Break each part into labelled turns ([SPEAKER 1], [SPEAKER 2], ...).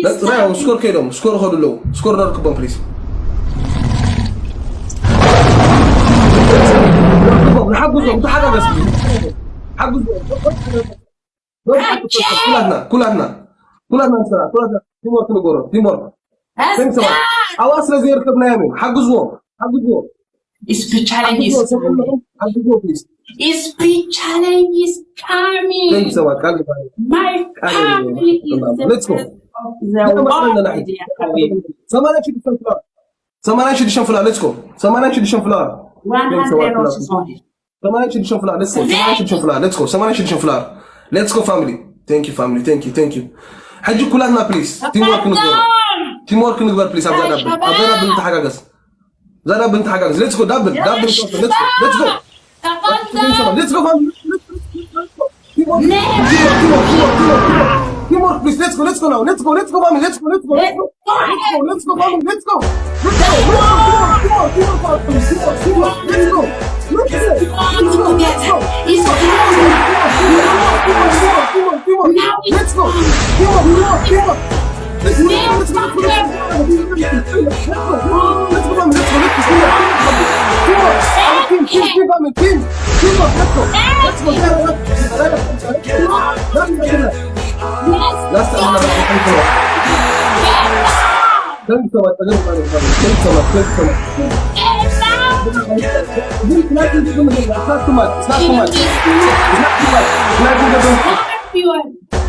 [SPEAKER 1] Let's try score كيدهم score خدوا له score نركبهم please. نركبهم حقهم أنت حاجة بس حقهم كلنا نسرع كلنا تيمور تنقول تيمور. Thanks so much. أواصل زي ركبنا يمين حقهم.
[SPEAKER 2] Speed challenge is coming. Speed challenge is coming.
[SPEAKER 1] Thanks so much.
[SPEAKER 2] My family is the
[SPEAKER 1] Let's go. سمانا شدي شنفلا. Let's go. سمانا شدي شنفلا. Let's go family. Thank you family. Thank you. حجي كلنا please. Teamwork نقدر please. أبغى بنت حاجة بس. زارا بنت حاجة بس. Let's go double. Let's go. Let's go family. Teamwork please. Let's go now. Let's go family. Let's go family. Let's go.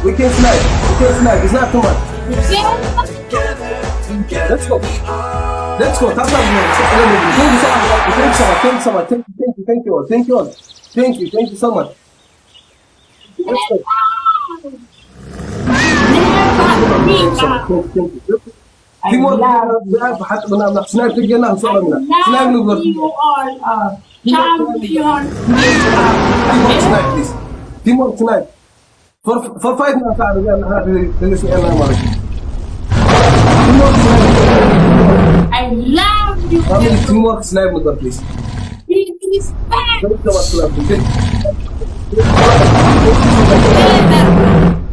[SPEAKER 1] We can slide. It's not too much. Let's go. Thank you so much. Let's go. Teamwork. Teamwork tonight. For 5 minutes,
[SPEAKER 2] I love you.
[SPEAKER 1] Family teamwork snipe with her, please.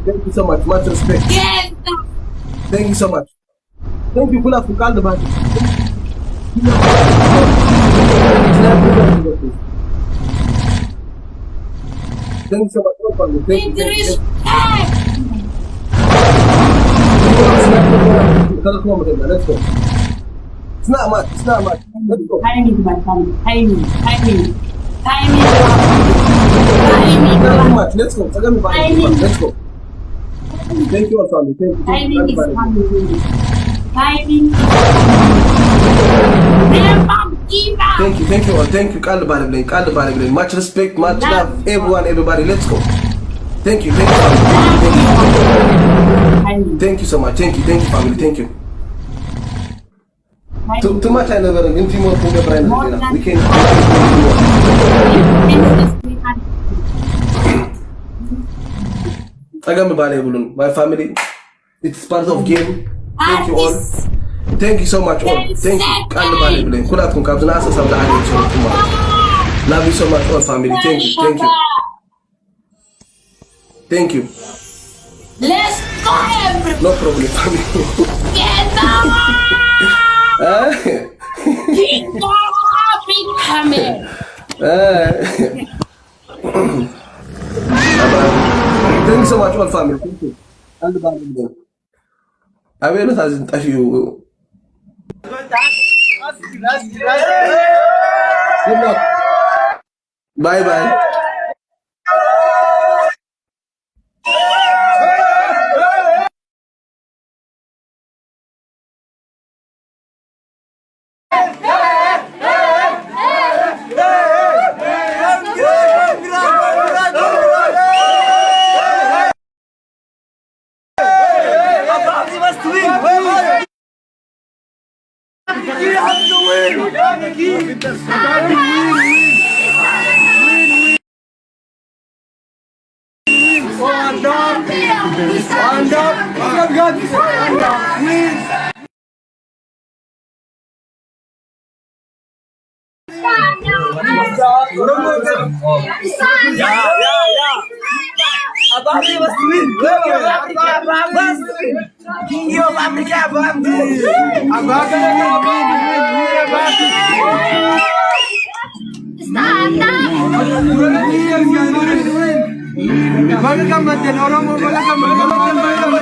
[SPEAKER 1] Thank you so much. Much respect. Thank you so much. Thank you for calling the body. Thank you so much. Thank you. Let's go. It's not much. Let's go.
[SPEAKER 2] Timing, my family. Timing.
[SPEAKER 1] Not too much. Let's go. Let's go. Thank you all, family.
[SPEAKER 2] Timing is coming. Never give up.
[SPEAKER 1] Thank you all. Thank you. Call the body. Much respect, much love. Everybody. Let's go. Thank you. Thank you so much. Thank you, family. Thank you. Too much I never in teamwork we can my family. It's part of game. Thank you all. Thank you so much all. Thank you. Love you so much all family. Thank you.
[SPEAKER 2] Let's go everybody.
[SPEAKER 1] No problem family.
[SPEAKER 2] Get up. People are becoming.
[SPEAKER 1] Thank you so much all family. Thank you. I will not as you. Good luck. Bye.
[SPEAKER 3] King of Africa, Bambi.
[SPEAKER 2] Stand up.